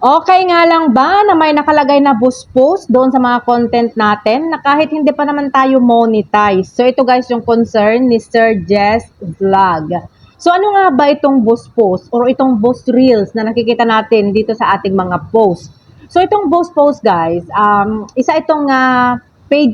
Okay nga lang ba na may nakalagay na boost post doon sa mga content natin na kahit hindi pa naman tayo monetize? So ito guys yung concern ni Sir Jess Vlog. So ano nga ba itong boost post or itong boost reels na nakikita natin dito sa ating mga post? So itong boost post guys, isa itong paid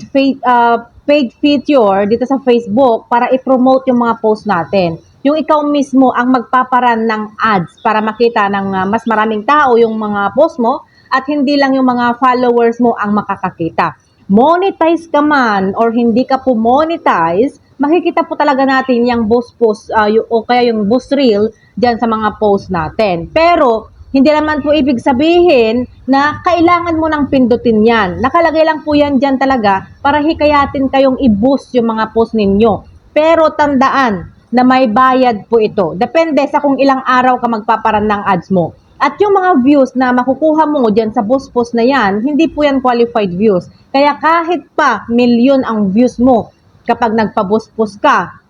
feature dito sa Facebook para i-promote yung mga post natin. Yung ikaw mismo ang magpaparan ng ads para makita ng mas maraming tao yung mga post mo at hindi lang yung mga followers mo ang makakakita. Monetize ka man or hindi ka po monetize, makikita po talaga natin yung boost post o kaya yung boost reel dyan sa mga post natin. Pero hindi naman po ibig sabihin na kailangan mo nang pindutin yan. Nakalagay lang po yan dyan talaga para hikayatin kayong i-boost yung mga post ninyo. Pero tandaan na may bayad po ito. Depende sa kung ilang araw ka magpaparan ng ads mo. At yung mga views na makukuha mo dyan sa boost post na yan, hindi po yan qualified views. Kaya kahit pa milyon ang views mo kapag nagpa-boost post ka,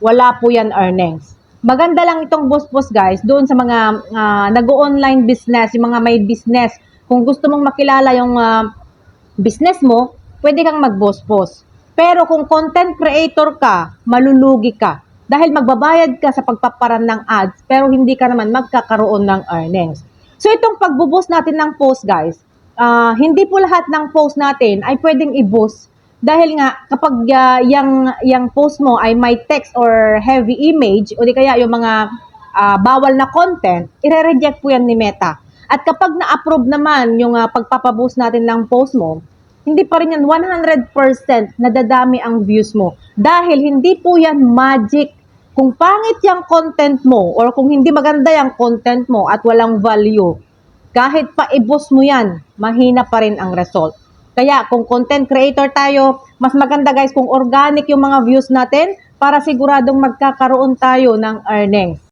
wala po yan earnings. Maganda lang itong boost post guys doon sa mga nag-online business, yung mga may business. Kung gusto mong makilala yung business mo, pwede kang mag-boost post. Pero kung content creator ka, malulugi ka. Dahil magbabayad ka sa pagpaparan ng ads, pero hindi ka naman magkakaroon ng earnings. So itong pag-boost natin ng post guys, hindi po lahat ng post natin ay pwedeng i-boost. Dahil nga, kapag yung post mo ay may text or heavy image, o di kaya yung mga bawal na content, ire-reject po yan ni Meta. At kapag na-approve naman yung pagpapaboost natin ng post mo, hindi pa rin yan 100% nadadami ang views mo. Dahil hindi po yan magic. Kung pangit yung content mo or kung hindi maganda yung content mo at walang value, kahit pa i-boost mo yan, mahina pa rin ang result. Kaya kung content creator tayo, mas maganda guys kung organic yung mga views natin para siguradong magkakaroon tayo ng earnings.